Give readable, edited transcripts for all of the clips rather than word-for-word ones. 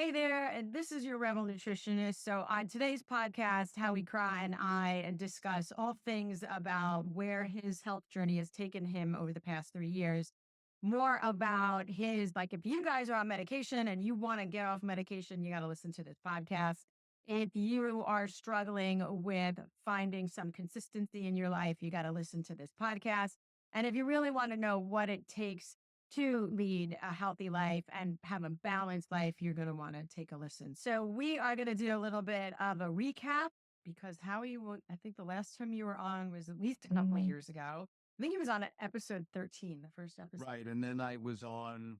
Hey there, and this is your Rebel Nutritionist. So, on today's podcast, Howie Kra and I discuss all things about where his health journey has taken him over the past 3 years. More about his, like, if you guys are on medication and you want to get off medication, you got to listen to this podcast. If you are struggling with finding some consistency in your life, you got to listen to this podcast. And if you really want to know what it takes to lead a healthy life and have a balanced life, you're going to want to take a listen. So we are going to do a little bit of a recap because Howie, I think the last time you were on was at least a couple of years ago. I think he was on episode 13, the first episode. Right. And then I was on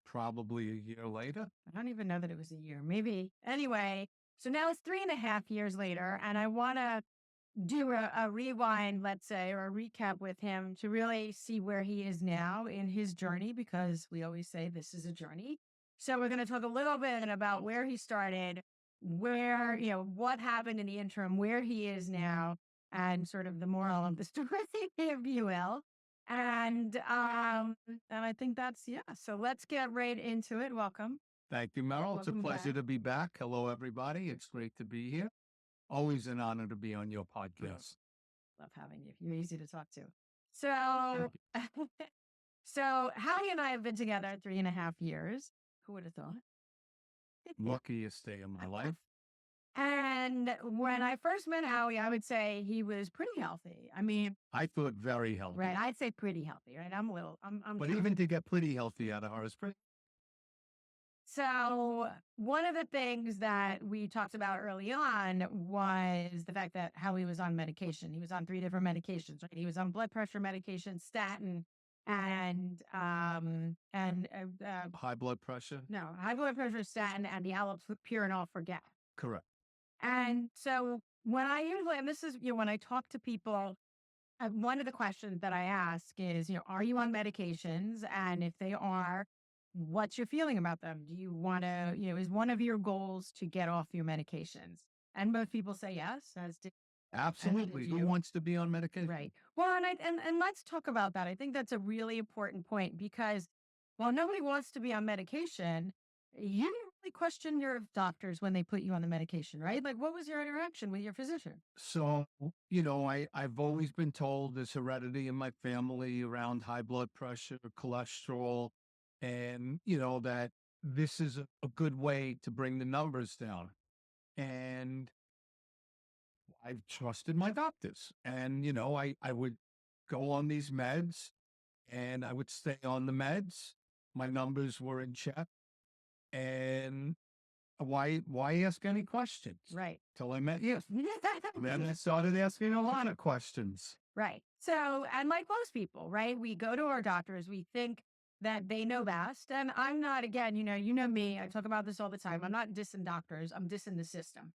probably a year later. I don't even know that it was a year, maybe. Anyway, so now it's 3.5 years later, and I want to do a rewind, let's say, or a recap with him to really see where he is now in his journey, because we always say this is a journey. So we're going to talk a little bit about where he started, where, what happened in the interim, where he is now, and sort of the moral of the story, if you will. And I think that's, yeah. So let's get right into it. Welcome. Thank you, Meryl. It's a Welcome pleasure back. to be back. Hello, everybody. It's great to be here. Always an honor to be on your podcast. Love having you. You're easy to talk to. So, so Howie and I have been together 3.5 years. Who would have thought? Luckiest day of my life. And when I first met Howie, I would say he was pretty healthy. I mean, I thought very healthy. right? I'd say pretty healthy, right? I'm a little, I'm. But even to get pretty healthy out of her is pretty. So one of the things that we talked about early on was the fact that Howie was on medication. He was on 3 different medications, right? He was on blood pressure medication, statin, and High blood pressure. no, high blood pressure, statin, and the allopurinol for gas. Correct. And so when I usually, and this is, when I talk to people, one of the questions that I ask is, are you on medications? And if they are, what's your feeling about them? Do you want to, is one of your goals to get off your medications? And most people say yes, as do. Absolutely. Who wants to be on medication? Right. Well, and let's talk about that. I think that's a really important point because while nobody wants to be on medication, you didn't really question your doctors when they put you on the medication, right? Like, what was your interaction with your physician? So, I've always been told there's heredity in my family around high blood pressure, cholesterol, and, that this is a good way to bring the numbers down. And I've trusted my doctors. And, I would go on these meds and I would stay on the meds. My numbers were in check. And why ask any questions? Right. Till I met you. Then I started asking a lot of questions. Right. So, and like most people, right, we go to our doctors, we think that they know best. And I'm not, again, you know me, I talk about this all the time. I'm not dissing doctors, I'm dissing the system.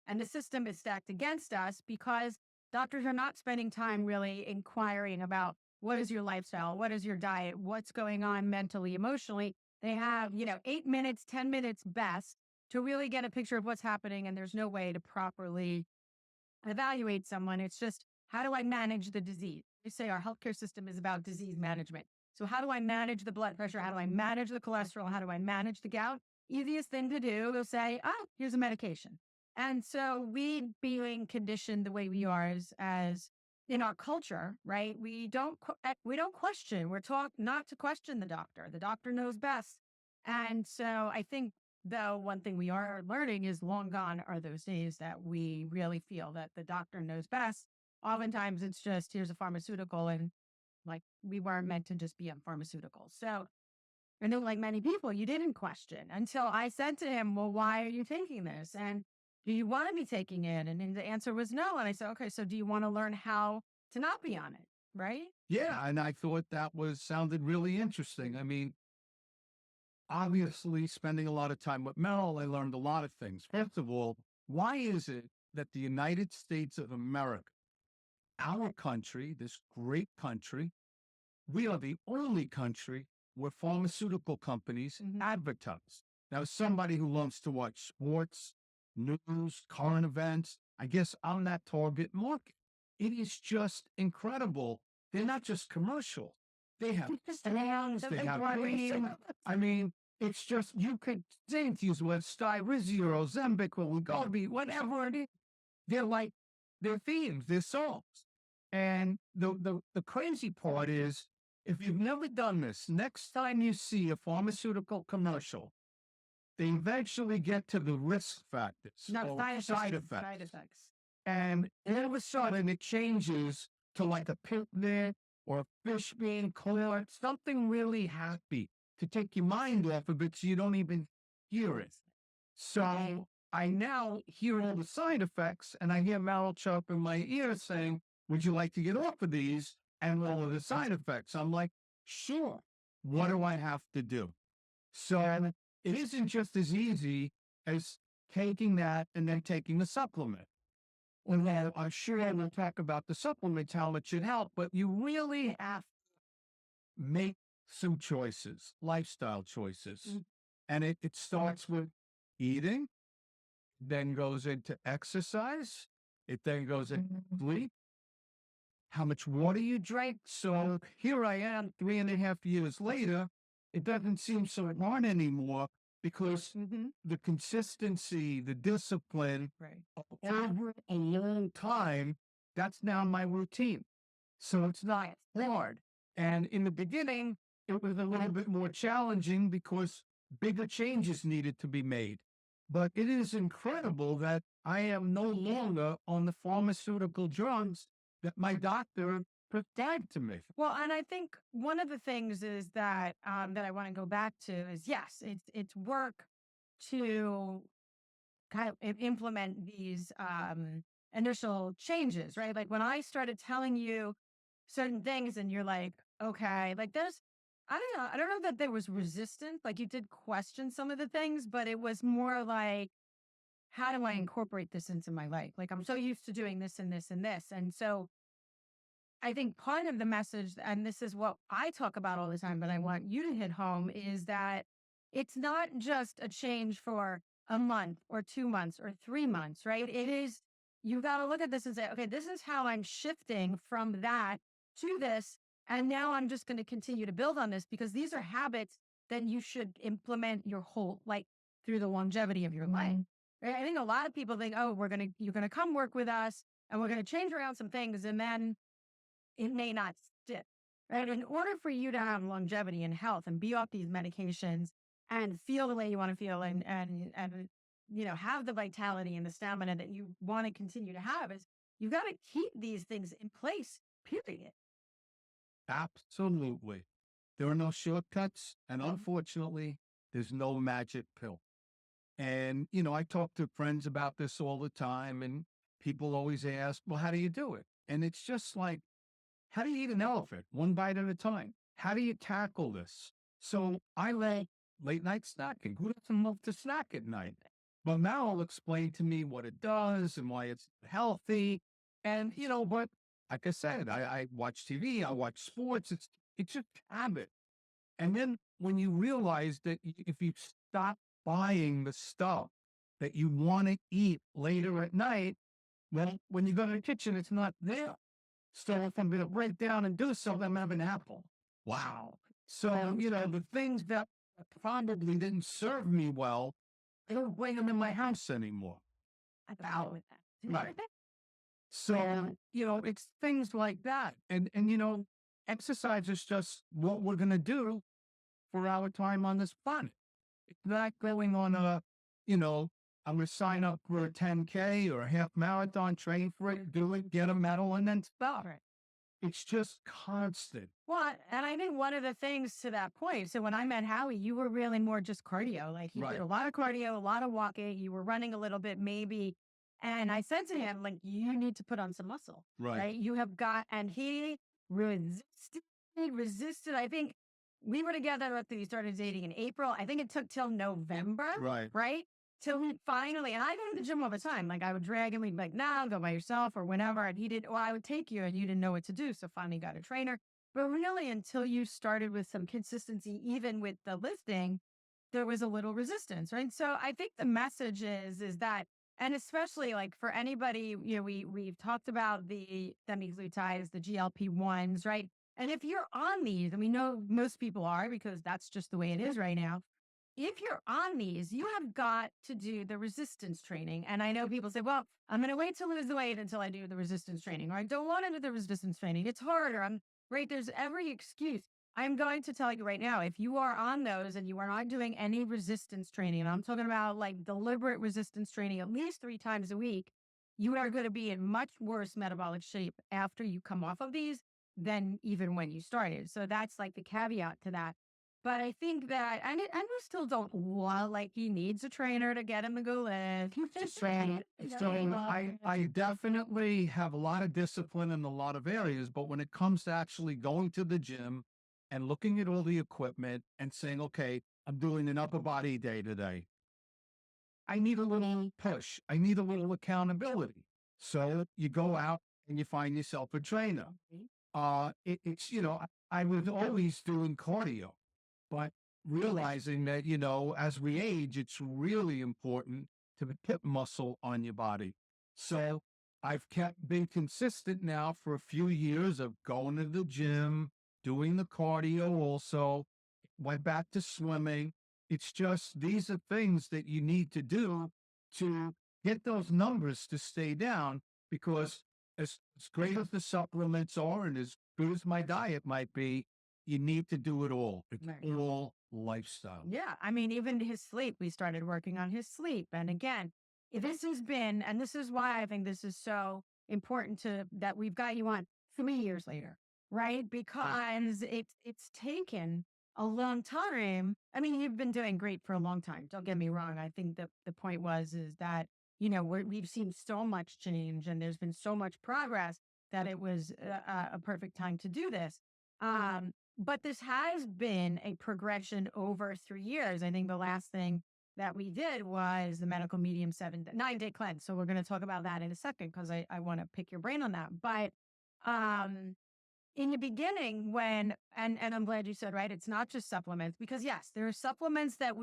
And the system is stacked against us because doctors are not spending time really inquiring about what is your lifestyle, what is your diet, what's going on mentally, emotionally. They have, 8 minutes, 10 minutes best to really get a picture of what's happening. And there's no way to properly evaluate someone. It's just, how do I manage the disease? They say our healthcare system is about disease management. So how do I manage the blood pressure? How do I manage the cholesterol? How do I manage the gout? Easiest thing to do is say, here's a medication. And so we being conditioned the way we are as in our culture, right? We don't question. We're taught not to question the doctor. The doctor knows best. And so I think, though, one thing we are learning is long gone are those days that we really feel that the doctor knows best. Oftentimes it's just, here's a pharmaceutical, and like we weren't meant to just be on pharmaceuticals. So I know, like many people, you didn't question until I said to him, well, why are you taking this? And do you want to be taking it? And the answer was no. And I said, okay, so do you want to learn how to not be on it? Right? Yeah. And I thought that sounded really interesting. I mean, obviously spending a lot of time with Meryl, I learned a lot of things. First of all, why is it that the United States of America, our country, this great country, we are the only country where pharmaceutical companies advertise? Now, somebody who loves to watch sports, news, current events, I guess I'm that target market. It is just incredible. They're not just commercial. They have sounds, they have cream. I mean, It's just you could think use with Styrizzi or Ozempic or Wegovy, whatever it is. They're like they're themes, they're songs. And the crazy part is if you've never done this, next time you see a pharmaceutical commercial, they eventually get to the risk factors No, or side side effects. effects. And all of a sudden it changes to like a picnic or a fish being caught, something really happy to take your mind off of it so you don't even hear it. So I now hear all the side effects and I hear Marichup in my ear saying, would you like to get off of these and all of the side effects? I'm like, sure. What do I have to do? So it isn't just as easy as taking that and then taking the supplement. Well, I'm sure I will talk about the supplements, how it should help, but you really have to make some choices, lifestyle choices. Mm. And it starts with eating, then goes into exercise, it then goes into sleep, how much water you drink. So here I am 3.5 years later. It doesn't seem so hard anymore because Mm-hmm. the consistency, the discipline Right. over a long time, that's now my routine. So it's not hard. And in the beginning, it was a little bit more challenging because bigger changes needed to be made. But it is incredible that I am no longer on the pharmaceutical drugs that my doctor prescribed to me. Well, and I think one of the things is that that I want to go back to is yes, it's work to kind of implement these initial changes, right? Like when I started telling you certain things, and you're like, okay, like there's, I don't know that there was resistance. Like you did question some of the things, but it was more like, how do I incorporate this into my life? Like I'm so used to doing this and this and this, and so I think part of the message, and this is what I talk about all the time, but I want you to hit home, is that it's not just a change for a month or 2 months or 3 months, right? It is, you got to look at this and say, okay, this is how I'm shifting from that to this. And now I'm just going to continue to build on this because these are habits that you should implement your whole, like through the longevity of your life. Right? I think a lot of people think, oh, you're going to come work with us and we're going to change around some things. And then it may not stick. Right. In order for you to have longevity and health and be off these medications and feel the way you want to feel and have the vitality and the stamina that you want to continue to have is you've got to keep these things in place, period. Absolutely. There are no shortcuts. And unfortunately, there's no magic pill. And, I talk to friends about this all the time, and people always ask, well, how do you do it? And it's just like, how do you eat an elephant one bite at a time? How do you tackle this? So I like late night snacking. Who doesn't love to snack at night? But now will explain to me what it does and why it's healthy. And, but like I said, I watch TV, I watch sports. It's just habit. And then when you realize that if you stop buying the stuff that you want to eat later at night, well, when you go to the kitchen, it's not there. So if I'm going to break down and do something, I'm having an apple. Wow. So, the things that probably didn't serve me well, I don't bring them in my house anymore. About with that. Right. So, it's things like that. And, exercise is just what we're going to do for our time on this planet. It's not going on you know, I'm going to sign up for a 10K or a half marathon, train for it, do it, get a medal, and then stop. Right. It's just constant. Well, and I think one of the things to that point, so when I met Howie, you were really more just cardio. Like you did Right. a lot of cardio, a lot of walking, you were running a little bit, maybe. And I said to him, like, you need to put on some muscle, Right. right? You have got, and he resisted. I think we were together after he started dating in April. I think it took till November, Right. right? Till he finally, and I go to the gym all the time. Like I would drag him, he'd be like, nah, go by yourself or whenever. And he did, or I would take you and you didn't know what to do. So finally got a trainer. But really, until you started with some consistency, even with the lifting, there was a little resistance, right? So I think the message is that, and especially like for anybody, we've talked about the semaglutides, the GLP-1s, right? And if you're on these, and we know most people are because that's just the way it is right now, if you're on these, you have got to do the resistance training. And I know people say, well, I'm going to wait to lose the weight until I do the resistance training, or I don't want to do the resistance training. It's harder. I'm right. There's every excuse. I'm going to tell you right now, if you are on those and you are not doing any resistance training, and I'm talking about like deliberate resistance training at least 3 times a week, you are going to be in much worse metabolic shape after you come off of these than even when you started. So that's like the caveat to that. But I think that, and we still don't want, like, he needs a trainer to get him to go live. Just saying. So I definitely have a lot of discipline in a lot of areas, but when it comes to actually going to the gym and looking at all the equipment and saying, okay, I'm doing an upper body day today. I need a little push. I need a little accountability. So you go out and you find yourself a trainer. It's, I was always doing cardio, but realizing that, as we age, it's really important to keep muscle on your body. So I've been consistent now for a few years of going to the gym, doing the cardio also, went back to swimming. It's just these are things that you need to do to get those numbers to stay down because as great as the supplements are and as good as my diet might be, you need to do it all. It's Right. all lifestyle. Yeah. I mean, even his sleep, we started working on his sleep. And again, this has been, and this is why I think this is so important to that we've got you on 3 years later, right? Because it's taken a long time. I mean, you've been doing great for a long time. Don't get me wrong. I think that the point is that, we've seen so much change and there's been so much progress that it was a perfect time to do this. But this has been a progression over 3 years. I think the last thing that we did was the medical medium 9-day cleanse. So we're going to talk about that in a second because I want to pick your brain on that. But um, in the beginning, and I'm glad you said, right, it's not just supplements because yes, there are supplements that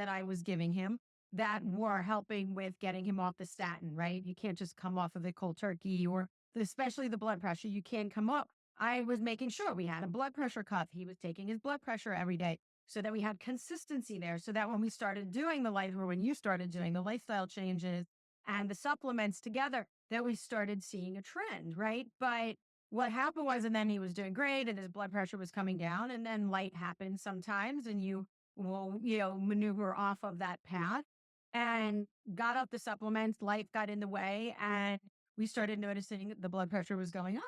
I was giving him that were helping with getting him off the statin, right? You can't just come off of it cold turkey or especially the blood pressure. You can't come up. I was making sure we had a blood pressure cuff. He was taking his blood pressure every day so that we had consistency there. So that when we started doing or when you started doing the lifestyle changes and the supplements together, that we started seeing a trend, right? But what happened was, and then he was doing great and his blood pressure was coming down. And then light happens sometimes and you will, maneuver off of that path and got up the supplements. Life got in the way and we started noticing the blood pressure was going up.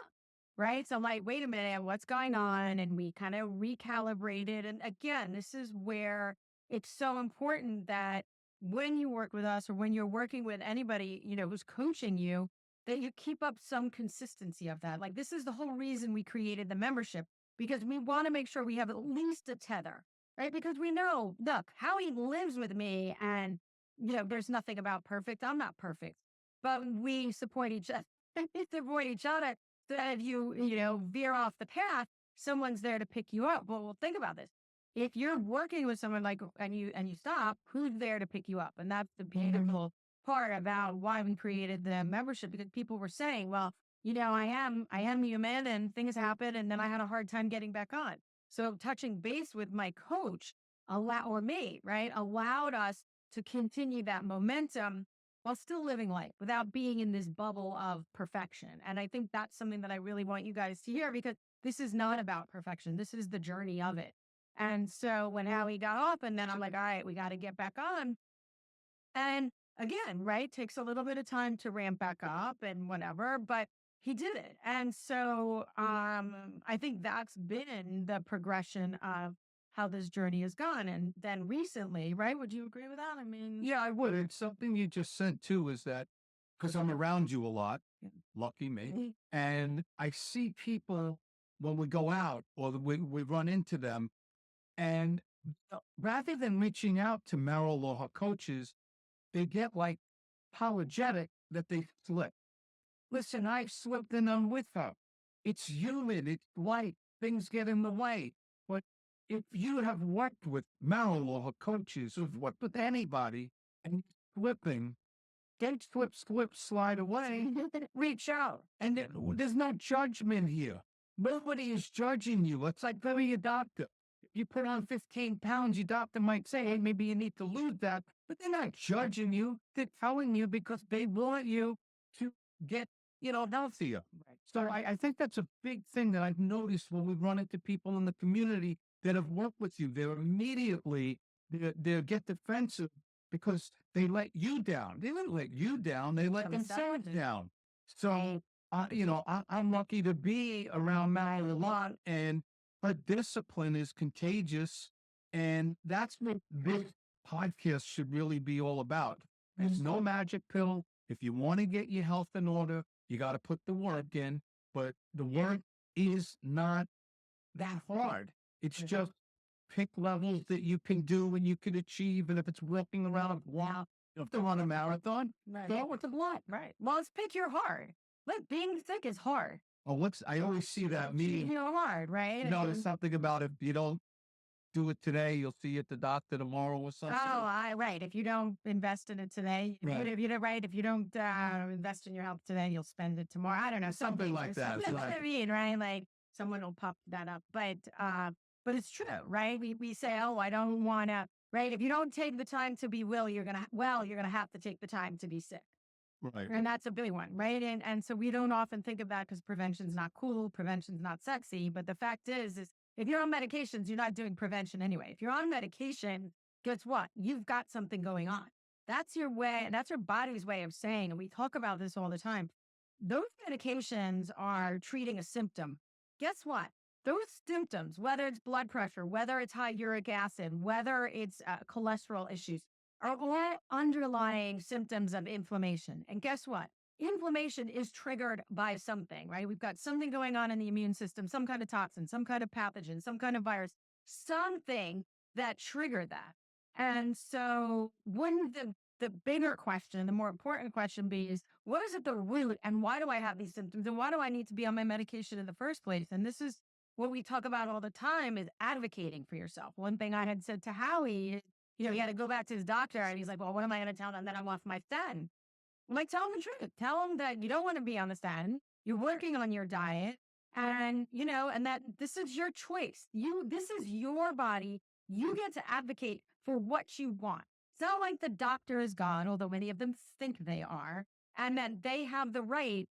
Right. So I'm like, wait a minute, what's going on? And we kind of recalibrated. And again, this is where it's so important that when you work with us or when you're working with anybody, who's coaching you, that you keep up some consistency of that. Like this is the whole reason we created the membership because we want to make sure we have at least a tether, right? Because we know, look, Howie lives with me and, there's nothing about perfect. I'm not perfect, but we support each other. support each other so that if you veer off the path, someone's there to pick you up. Well, think about this. If you're working with someone like and you stop, who's there to pick you up? And that's the beautiful part about why we created the membership because people were saying, well, I am human and things happen and then I had a hard time getting back on. So touching base with my coach or me, right, allowed us to continue that momentum while still living life without being in this bubble of perfection. And I think that's something that I really want you guys to hear because this is not about perfection. This is the journey of it. And so when Howie got off, and then I'm like, all right, we got to get back on. And again, right, takes a little bit of time to ramp back up and whatever, but he did it. And so I think that's been the progression of how this journey has gone. And then recently, right? Would you agree with that? I mean, Yeah, I would. It's something you just said too is that because I'm around you a lot, yeah. lucky me, and I see people when we go out or we run into them, and rather than reaching out to Merrill or her coaches, they get like apologetic that they slip. Listen, I slipped and I'm with her. It's human. It's light. Things get in the way. But if you have worked with Merrill or her coaches, or worked with anybody, and you're slipping, don't slip, slide away. Reach out. And there's no judgment here. Nobody is judging you. It's like going to a doctor. you put on 15 pounds, your doctor might say, hey, maybe you need to lose that. But they're not judging you. They're telling you because they want you to get, healthier. Right. So I think that's a big thing that I've noticed when we run into people in the community that have worked with you. They're immediately, they get defensive because they let you down. They didn't let you down. They let themselves down. So, I'm lucky to be around Mal a lot, and her discipline is contagious. And that's what this podcast should really be all about. There's no magic pill. If you want to get your health in order, you got to put the work in, but the work is not that hard. It's just pick levels that you can do and you can achieve. And if it's walking around a block, you have to run a marathon, start with the block. Right. Well, it's pick your hard. Like being sick is hard. Oh, I always see that meme. Hard, right? There's something about if you don't do it today, you'll see it the doctor tomorrow or something. Right. If you don't invest in it today, if you don't invest in your health today, you'll spend it tomorrow. I don't know, Something like that. That's what I mean, right? Like someone will pop that up, but it's true, right? We say, oh, I don't want to, right? If you don't take the time to be you're gonna have to take the time to be sick. Right. And that's a big one, right? And so we don't often think of that because prevention's not cool, prevention's not sexy. But the fact is if you're on medications, you're not doing prevention anyway. If you're on medication, guess what? You've got something going on. That's your way, that's your body's way of saying, and we talk about this all the time. Those medications are treating a symptom. Guess what? Those symptoms, whether it's blood pressure, whether it's high uric acid, whether it's cholesterol issues, are all underlying symptoms of inflammation. And guess what? Inflammation is triggered by something, right? We've got something going on in the immune system, some kind of toxin, some kind of pathogen, some kind of virus, something that triggered that. And so wouldn't the bigger question, the more important question be is, what is at the root and why do I have these symptoms and why do I need to be on my medication in the first place? And this is what we talk about all the time is advocating for yourself. One thing I had said to Howie is, he had to go back to his doctor and he's like, well, what am I going to tell them that I'm off my statin? I'm like, tell them the truth. Tell them that you don't want to be on the statin. You're working on your diet and, and that this is your choice. This is your body. You get to advocate for what you want. It's not like the doctor is God, although many of them think they are, and that they have the right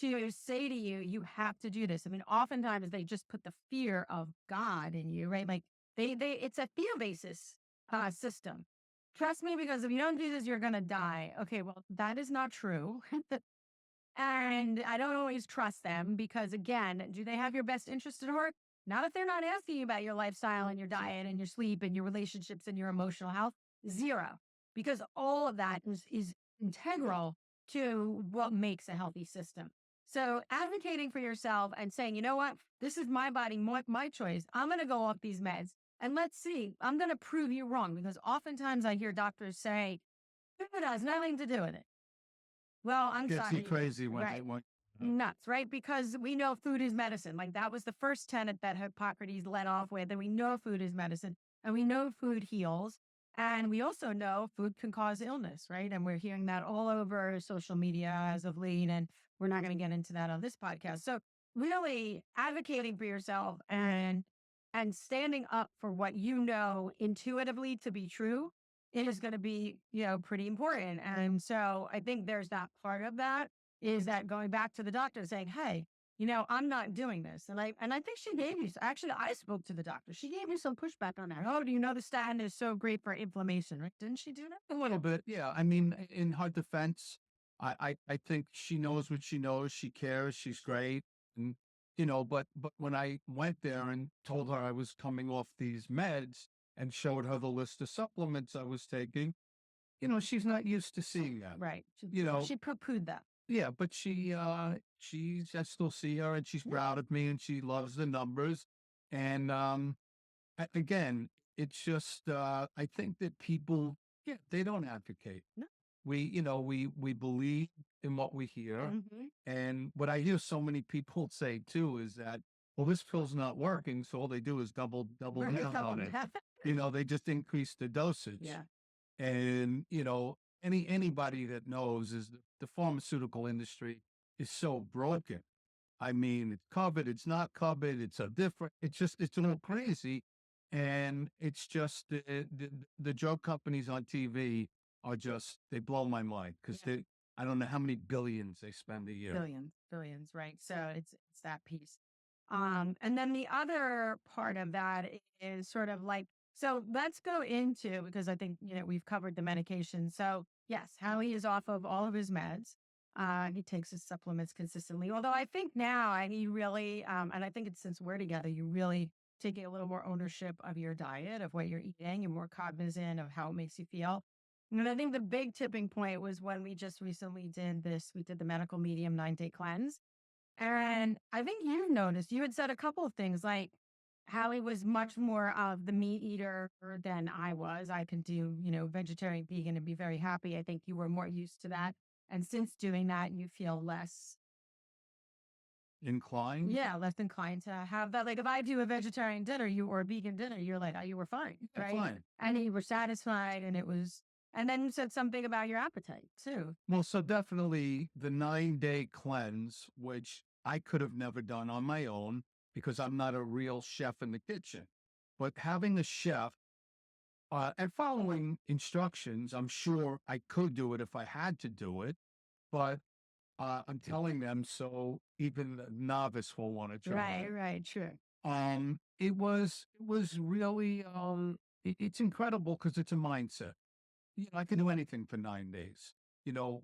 to say to you, you have to do this. I mean, oftentimes they just put the fear of God in you, right? Like it's a fear basis system. Trust me, because if you don't do this, you're going to die. Okay, well, that is not true. And I don't always trust them because, again, do they have your best interest at heart? Not if they're not asking you about your lifestyle and your diet and your sleep and your relationships and your emotional health. Zero. Because all of that is integral to what makes a healthy system. So advocating for yourself and saying, you know what, this is my body, my choice. I'm going to go off these meds. And let's see, I'm going to prove you wrong because oftentimes I hear doctors say, it has nothing to do with it. Well, I'm Gets sorry. you crazy when Right. they want. Nuts, right? Because we know food is medicine. Like that was the first tenet that Hippocrates led off with, that we know food is medicine and we know food heals. And we also know food can cause illness, right? And we're hearing that all over social media as of late. And we're not going to get into that on this podcast. So really advocating for yourself and standing up for what you know intuitively to be true, it is going to be, pretty important. And so I think there's that part of that is that going back to the doctor saying, hey, I'm not doing this. And I think she gave you, actually, I spoke to the doctor. She gave me some pushback on that. Oh, do you know the statin is so great for inflammation, right? Didn't she do that? A little bit. Yeah. I mean, in her defense, I think she knows what she knows. She cares. She's great. And, but when I went there and told her I was coming off these meds and showed her the list of supplements I was taking, she's not used to seeing that. Right. She poo-pooed that. Yeah, but I still see her and she's proud of me and she loves the numbers. And, again, it's just, I think that people, yeah, they don't advocate. No. We believe in what we hear. Mhm. And what I hear so many people say too is that, well, this pill's not working. So all they do is double Right. down on it. They just increase the dosage. Yeah. And, anybody that knows is the pharmaceutical industry is so broken. I mean, it's covered, it's not covered, it's a different, it's all crazy. And it's just the drug companies on TV are just, they blow my mind because Yeah. I don't know how many billions they spend a year. Billions, billions, right? So it's that piece. And then the other part of that is sort of like, so let's go into, because I think, we've covered the medication. So yes, Howie is off of all of his meds. He takes his supplements consistently. Although I think now he really, and I think it's since we're together, you really taking a little more ownership of your diet, of what you're eating. You're more cognizant of how it makes you feel. And I think the big tipping point was when we just recently we did the medical medium 9-day cleanse. And I think you noticed, you had said a couple of things like how he was much more of the meat eater than I was. I can do, vegetarian, vegan and be very happy. I think you were more used to that. And since doing that, you feel less, Inclined? yeah, less inclined to have that. Like if I do a vegetarian dinner, or a vegan dinner, you're like, oh, you were fine, Yeah, right? fine. And you were satisfied and and then you said something about your appetite too. Well, so definitely the 9-day cleanse, which I could have never done on my own because I'm not a real chef in the kitchen. But having a chef and following instructions, I'm sure I could do it if I had to do it. But I'm telling them so even the novice will want to try Right, it. right, sure. It was really it's incredible because it's a mindset. I can do anything for 9 days.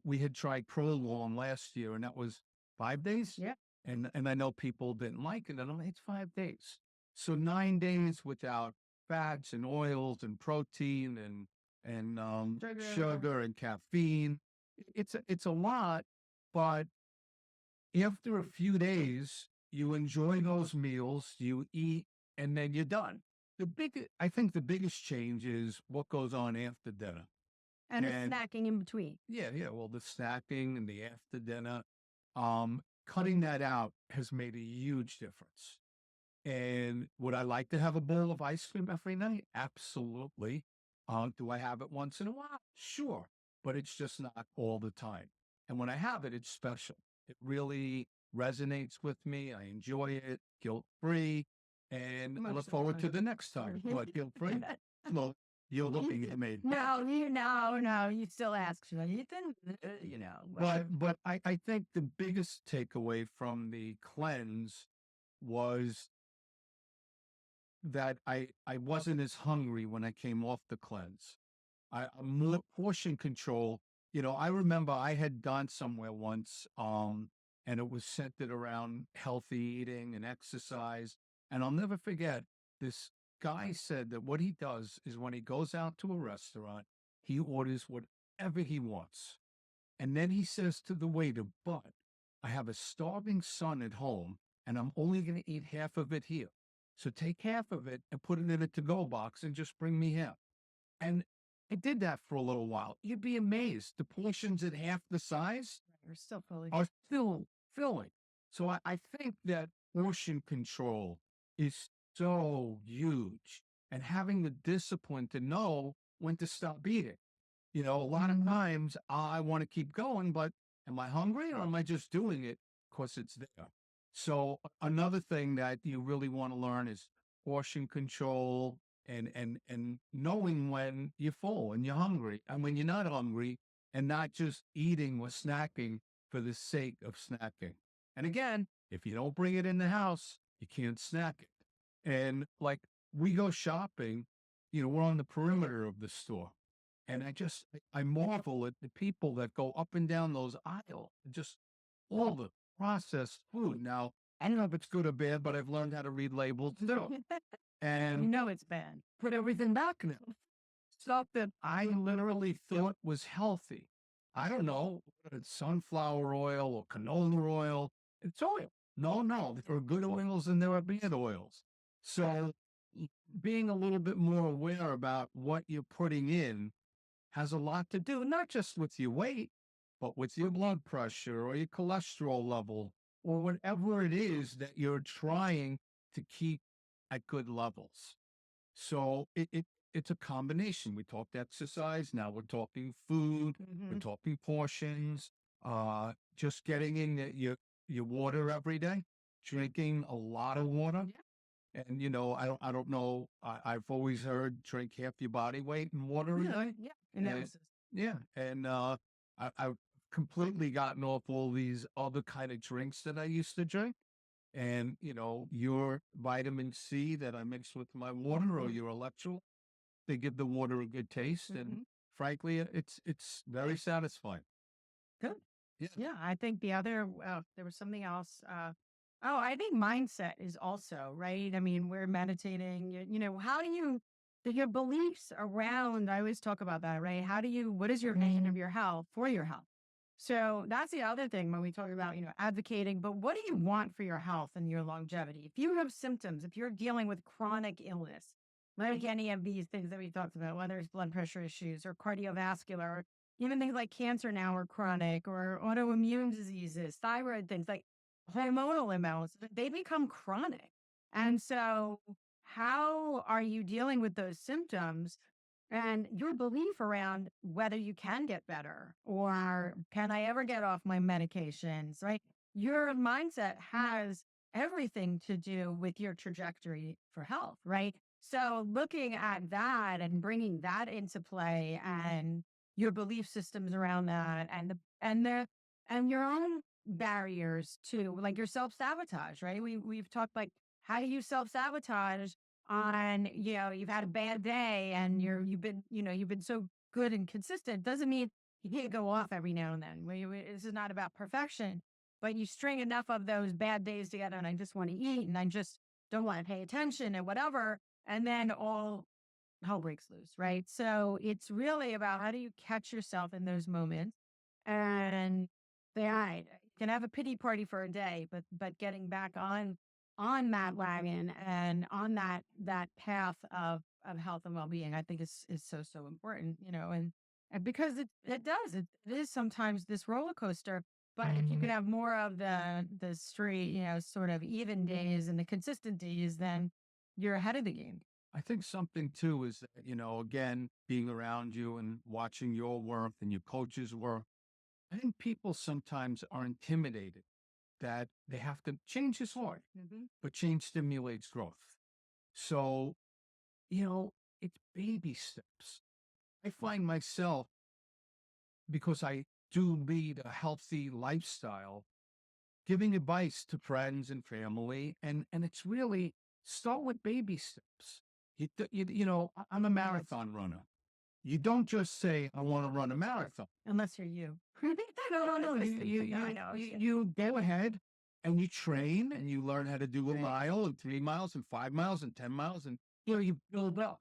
We had tried Prolong last year, and that was 5 days. Yeah. And I know people didn't like it. And I'm like, it's 5 days. So 9 days without fats and oils and protein and Sugar. sugar and caffeine. It's a lot, but after a few days, you enjoy those meals, you eat, and then you're done. I think the biggest change is what goes on after dinner. And the And snacking in between. yeah, yeah. Well, the snacking and the after dinner, cutting that out has made a huge difference. And would I like to have a bowl of ice cream every night? Absolutely. Do I have it once in a while? Sure. But it's just not all the time. And when I have it, it's special. It really resonates with me. I enjoy it, guilt free, and I look Most of the forward to time. the next time. What, guilt free? Well, you're looking at me. No, you still ask, should I eat them? But I think the biggest takeaway from the cleanse was that I wasn't as hungry when I came off the cleanse. I'm more portion control. I remember I had gone somewhere once, and it was centered around healthy eating and exercise. And I'll never forget this guy said that what he does is when he goes out to a restaurant, he orders whatever he wants. And then he says to the waiter, but I have a starving son at home and I'm only going to eat half of it here. So take half of it and put it in a to go box and just bring me half. And I did that for a little while. You'd be amazed. The portions at half the size We're still fully. are still filling. So I think that portion control is so huge and having the discipline to know when to stop eating. A lot of times I want to keep going, but am I hungry or am I just doing it because it's there? So another thing that you really want to learn is portion control and knowing when you're full and you're hungry and when you're not hungry and not just eating or snacking for the sake of snacking. And again, if you don't bring it in the house, you can't snack it. And like we go shopping, we're on the perimeter of the store. And I marvel at the people that go up and down those aisles, just all the processed food. Now, I don't know if it's good or bad, but I've learned how to read labels too. You And know it's bad. put everything back now. Stuff that I literally thought was healthy. I don't know, whether it's sunflower oil or canola oil. It's oil. No, no, there are good oils and there are bad oils. So being a little bit more aware about what you're putting in has a lot to do, not just with your weight, but with your blood pressure or your cholesterol level or whatever it is that you're trying to keep at good levels. So it's a combination. We talked exercise. Now we're talking food. We're Hmm. talking portions. Just getting in your water every day, drinking a lot of water. And I don't know. I've always heard drink half your body weight in water a Yeah, day. yeah. And Analysis. yeah, and I've completely gotten off all these other kind of drinks that I used to drink. And your vitamin C that I mix with my water or Mhm, your electrolyte, they give the water a good taste. And mhm. frankly, it's very satisfying. Good. Yeah. Yeah, I think the other, there was something else. Oh, I think mindset is also right. I mean, we're meditating. How do your beliefs around? I always talk about that, right? What is your vision of your health for your health? So that's the other thing when we talk about, advocating, but what do you want for your health and your longevity? If you have symptoms, if you're dealing with chronic illness, like any of these things that we talked about, whether it's blood pressure issues or cardiovascular, even things like cancer now are chronic or autoimmune diseases, thyroid things like hormonal imbalance, they become chronic. And so, how are you dealing with those symptoms and your belief around whether you can get better or can I ever get off my medications, right? Your mindset has everything to do with your trajectory for health, right? So looking at that and bringing that into play and your belief systems around that and your own barriers to like your self-sabotage, right? We've talked like how do you self-sabotage on, you've had a bad day and you've been so good and consistent doesn't mean you can't go off every now and then. This is not about perfection, but you string enough of those bad days together and I just want to eat and I just don't want to pay attention and whatever. And then all hell breaks loose, right? So it's really about how do you catch yourself in those moments and say, all right, you can have a pity party for a day, but getting back on that wagon and on that path of health and well being, I think is so important, and because it is sometimes this roller coaster. But if you could have more of the straight, sort of even days and the consistent days, then you're ahead of the game. I think something too is that, again, being around you and watching your work and your coach's work, I think people sometimes are intimidated that they have to change is hard, Mhm. but change stimulates growth. So, you know, it's baby steps. I find myself, because I do lead a healthy lifestyle, giving advice to friends and family, and it's really start with baby steps. I'm a marathon runner. You don't just say, I want to run a marathon. Unless you're you. No. I know. You go ahead and you train and you learn how to do a mile and 3 miles and 5 miles and 10 miles. And, you build up.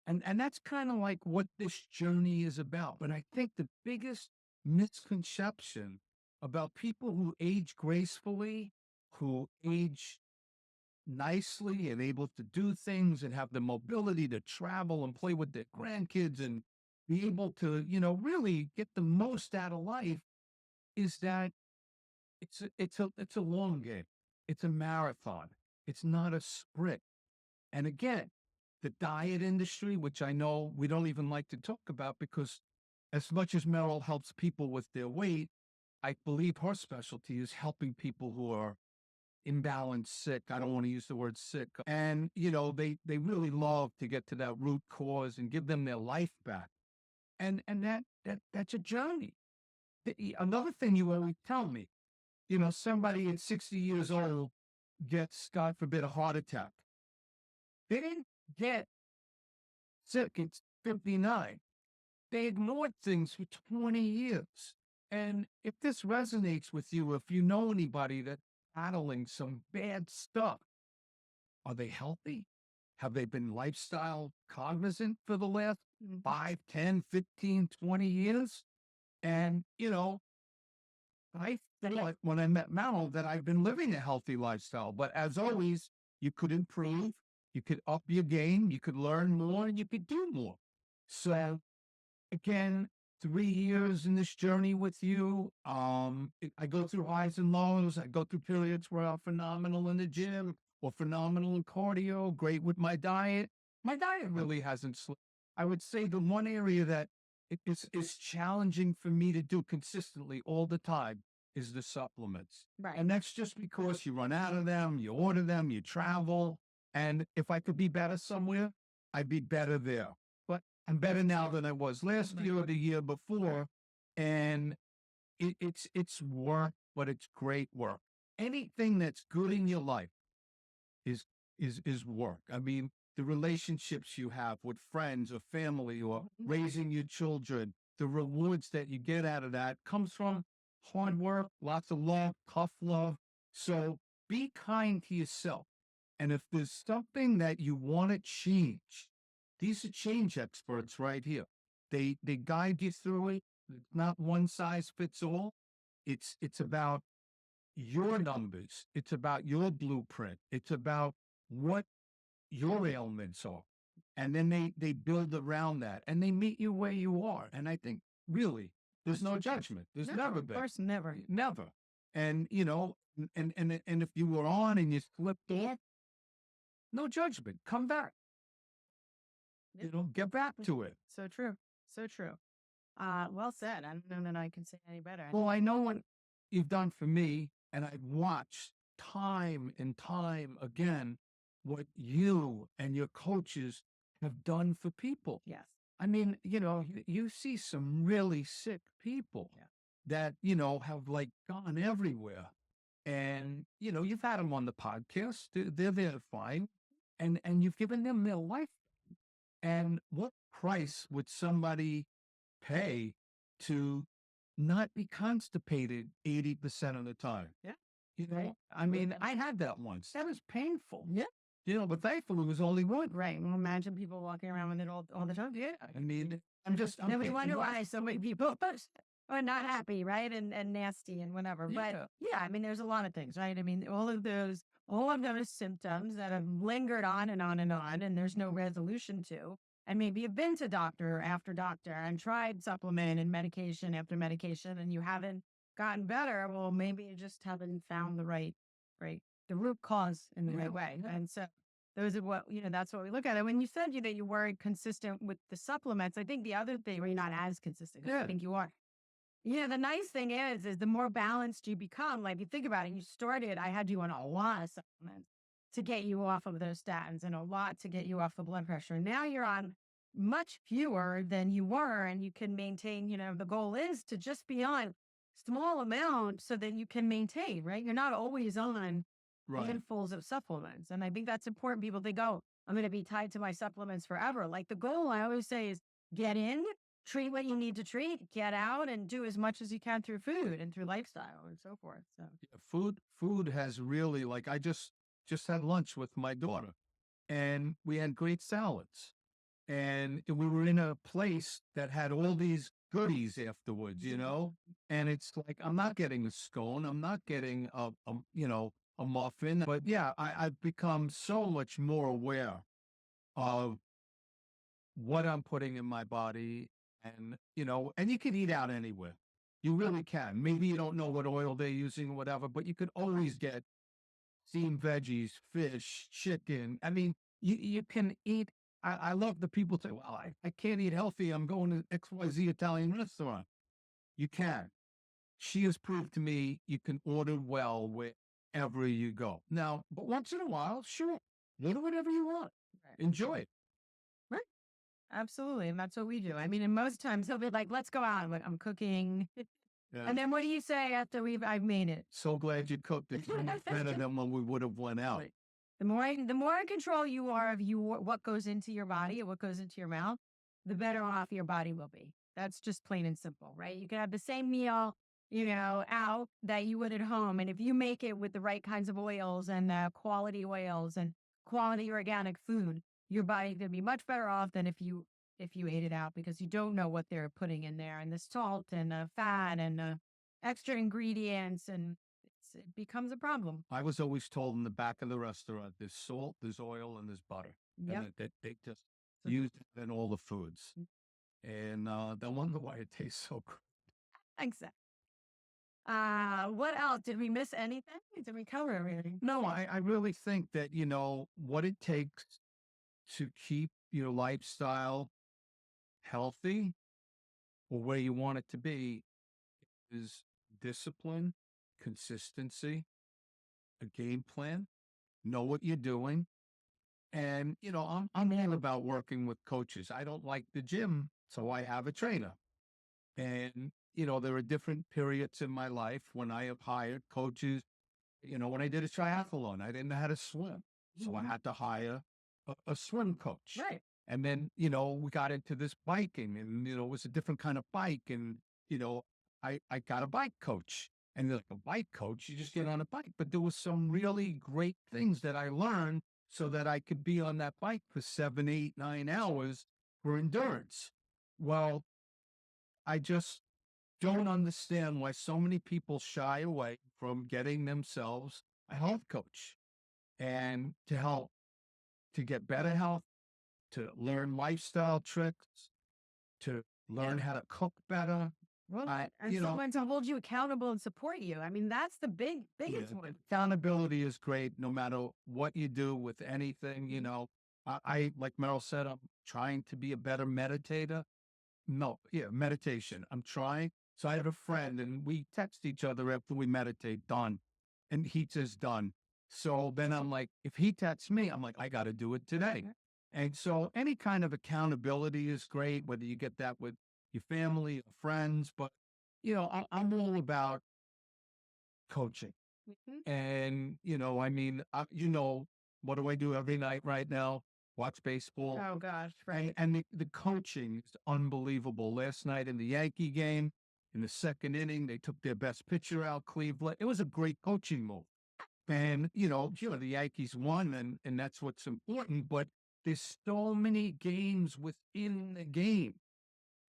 And that's kind of like what this journey is about. But I think the biggest misconception about people who age gracefully, who age nicely and able to do things and have the mobility to travel and play with their grandkids and be able to, really get the most out of life is that it's a long game. It's a marathon. It's not a sprint. And again, the diet industry, which I know we don't even like to talk about because as much as Merrill helps people with their weight, I believe her specialty is helping people who are imbalanced, sick. I don't want to use the word sick. And, they really love to get to that root cause and give them their life back. And that's a journey. Another thing you always tell me, somebody at 60 years old gets, God forbid, a heart attack. They didn't get sick at 59. They ignored things for 20 years. And if this resonates with you, if you know anybody that's battling some bad stuff, are they healthy? Have they been lifestyle cognizant for the last 5, 10, 15, 20 years? And, I thought when I met Mal that I've been living a healthy lifestyle. But as always, you could improve, you could up your game, you could learn more, and you could do more. So again, 3 years in this journey with you. I go through highs and lows. I go through periods where I'm phenomenal in the gym or phenomenal in cardio, great with my diet. My diet really hasn't slipped. I would say the one area that is challenging for me to do consistently all the time is the supplements. Right. And that's just because you run out of them, you order them, you travel. And if I could be better somewhere, I'd be better there. But I'm better now than I was last year or the year before. And it's work, but it's great work. Anything that's good in your life is is work. I mean, the relationships you have with friends or family or raising your children, the rewards that you get out of that comes from hard work, lots of love, tough love. So be kind to yourself. And if there's something that you want to change, these are change experts right here. They guide you through it. It's not one size fits all. It's about your numbers. It's about your blueprint. It's about what your ailments are. And then they build around that and they meet you where you are. And I think really there's no judgment. There's No, never of been. course, never. Never. And you know, and if you were on and you slipped off, no judgment. Come back. Yep. Get back to it. So true. So true. Well said. I don't know that I can say any better. Well, I know what you've done for me, and I've watched time and time again what you and your coaches have done for people. Yes. I mean, you see some really sick people Yeah. that, have like gone everywhere. And, you've had them on the podcast. They're there fine. And you've given them their life. And what price would somebody pay to not be constipated 80% of the time? Yeah. I mean, I had that once. That was painful. Yeah. But thankfully it was only one. Right. Well, imagine people walking around with it all the time. Yeah. I mean, I'm Then we thinking, wonder well, why so many people are not happy, right? And nasty and whatever. But yeah, yeah, I mean, there's a lot of things, right? I mean, all of those symptoms that have lingered on and on and on, and there's no resolution to. And maybe you've been to doctor after doctor and tried supplement and medication after medication, and you haven't gotten better. Well, maybe you just haven't found the root cause in the yeah, right way. And so those are that's what we look at. And when you said that you weren't consistent with the supplements, I think the other thing where you're not as consistent, 'cause I yeah, think you are. Yeah, the nice thing is the more balanced you become, like you think about it, I had you on a lot of supplements to get you off of those statins and a lot to get you off the blood pressure. Now you're on much fewer than you were, and you can maintain, the goal is to just be on small amount so that you can maintain, right? You're not always on right, handfuls of supplements. And I think that's important. People think, oh, I'm going to be tied to my supplements forever. Like the goal I always say is get in, treat what you need to treat, get out and do as much as you can through food and through lifestyle and so forth. So yeah. Food has really, like, I just had lunch with my daughter and we had great salads. And we were in a place that had all these goodies afterwards, and it's like, I'm not getting a scone. I'm not getting a muffin, but yeah, I've become so much more aware of what I'm putting in my body. And, and you can eat out anywhere. You really can. Maybe you don't know what oil they're using or whatever, but you could always get steamed veggies, fish, chicken. I mean, you can eat. I love the people say, well, I can't eat healthy. I'm going to XYZ Italian restaurant. You can. She has proved to me you can order well wherever you go. Now, but once in a while, sure, order whatever you want. right. Enjoy it. Right. Absolutely. And that's what we do. I mean, and most times he'll be like, let's go out. I'm like, I'm cooking. Yeah. And then what do you say after I've made it? So glad you cooked it. Better than when we would have went out. Right. The more in control you are of what goes into your body and what goes into your mouth, the better off your body will be. That's just plain and simple, right? You can have the same meal, out that you would at home. And if you make it with the right kinds of oils and quality oils and quality organic food, your body's gonna be much better off than if you ate it out because you don't know what they're putting in there and the salt and the fat and extra ingredients and it becomes a problem. I was always told in the back of the restaurant, there's salt, there's oil, and there's butter. Yep. And that they just use it in all the foods. And they wonder why it tastes so good. Exactly. What else? Did we miss anything? Did we cover everything? No, I really think that, what it takes to keep your lifestyle healthy or where you want it to be is discipline, consistency, a game plan, know what you're doing, And, I'm all about working with coaches. I don't like the gym, so I have a trainer. And, there are different periods in my life when I have hired coaches. When I did a triathlon, I didn't know how to swim. So I Mhm. had to hire a swim coach. Right. And then, we got into this biking and, it was a different kind of bike. And, you know, I got a bike coach. And like a bike coach, you just get on a bike. But there was some really great things that I learned so that I could be on that bike for 7, 8, 9 hours for endurance. Well, I just don't understand why so many people shy away from getting themselves a health coach and to help to get better health, to learn lifestyle tricks, to learn how to cook better. Well, I, and someone to hold you accountable and support you. I mean, that's the yeah, biggest one. accountability is great no matter what you do with anything. Like Meryl said, I'm trying to be a better meditator. No, yeah, meditation. I'm trying. So I have a friend and we text each other after we meditate, done. And he says, done. So then I'm like, if he texts me, I'm like, I got to do it today. And so any kind of accountability is great, whether you get that with your family or friends. But, I'm all about coaching. Mhm. And, what do I do every night right now? Watch baseball. Oh gosh, And, right. and the coaching is unbelievable. Last night in the Yankee game, in the second inning, they took their best pitcher out, Cleveland. It was a great coaching move. And, sure, the Yankees won, and that's what's important. But there's so many games within the game.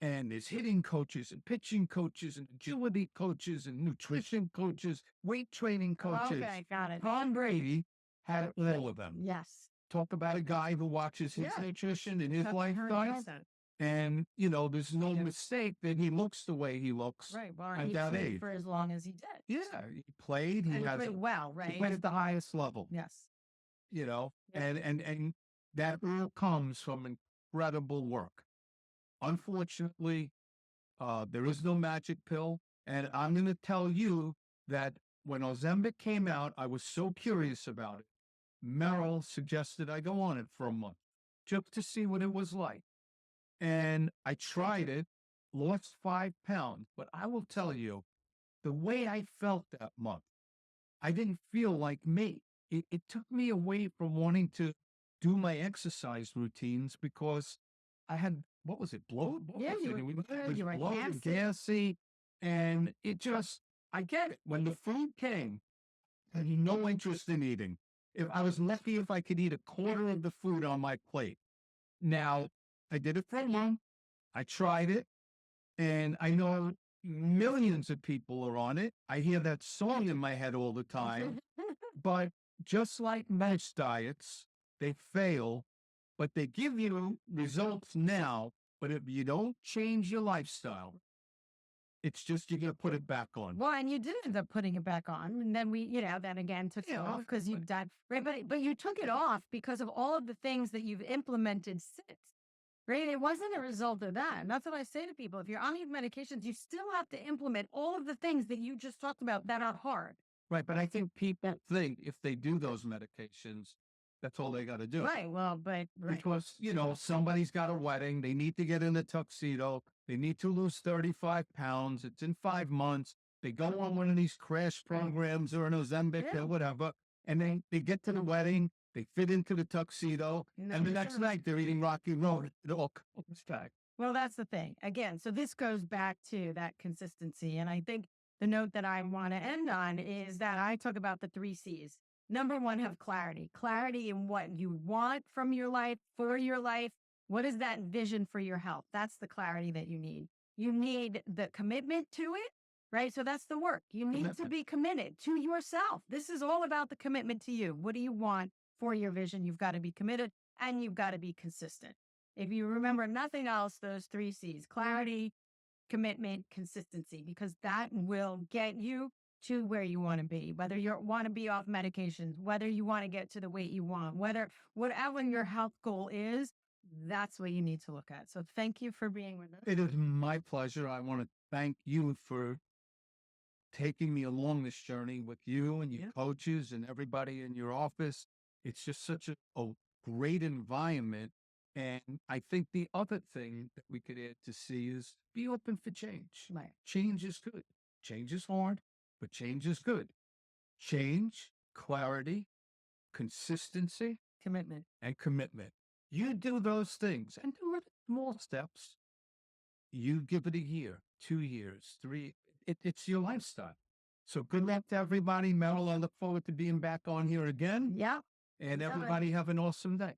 And there's hitting coaches and pitching coaches and agility coaches and nutrition coaches, weight training coaches. Okay, got it. Tom Brady had all of them. Yes. Talk about a guy who watches his Yeah. nutrition and his lifestyle. 100%. And, there's no mistake that he looks the way he looks Right. Well, at he that played age. for as long as he did. Yeah, he played. And he played well, He played right? at the highest level. Yes. Yep. And that all comes from incredible work. Unfortunately, there is no magic pill. And I'm going to tell you that when Ozempic came out, I was so curious about it. Merrill suggested I go on it for a month just to see what it was like. And I tried it, lost 5 pounds. But I will tell you, the way I felt that month, I didn't feel like me. It took me away from wanting to do my exercise routines because I had, what was it, bloat? What Yeah, was it? It was you were bloated, gassy. gassy. And it just, I get it. When the food came, I had no interest in eating. If I was lucky if I could eat a quarter of the food on my plate. Now, I did it for a month. I tried it, and I know millions of people are on it. I hear that song in my head all the time. But just like most diets, they fail, but they give you results now. But if you don't change your lifestyle, it's just you're going to put it back on. Well, and you did end up putting it back on, and then we, then again took it off because you died. Right, but you took it off because of all of the things that you've implemented since. Right, it wasn't a result of that. And that's what I say to people: if you're on these medications, you still have to implement all of the things that you just talked about that are hard. Right. But I think people think if they do those medications, that's all they got to do. Right. Well, but right. Because, somebody's got a wedding. They need to get in a tuxedo. They need to lose 35 pounds. It's in 5 months. They go on one of these crash programs or an Ozempic Yeah. or whatever. And they get to the wedding. They fit into the tuxedo. No, And the next night they're eating Rocky Road. It all comes back. Well, that's the thing. Again, so this goes back to that consistency. And I think the note that I want to end on is that I talk about the 3 C's. Number one, have clarity. Clarity in what you want from your life, for your life. What is that vision for your health? That's the clarity that you need. You need the commitment to it, right? So that's the work. You need to be committed to yourself. This is all about the commitment to you. What do you want for your vision? You've got to be committed and you've got to be consistent. If you remember nothing else, those 3 C's: clarity, commitment, consistency, because that will get you to where you want to be, whether you want to be off medications, whether you want to get to the weight you want, whatever your health goal is, that's what you need to look at. So thank you for being with us. It is my pleasure. I want to thank you for taking me along this journey with you and your coaches and everybody in your office. It's just such a great environment. And I think the other thing that we could add to C is be open for change. Right. Change is good. Change is hard, but change is good. Change, clarity, consistency, Commitment. and commitment. You do those things and do it in small steps. You give it a year, 2 years, three. It's your lifestyle. So good luck to everybody. Mel, I look forward to being back on here again. Yeah. And Love it. everybody have an awesome day.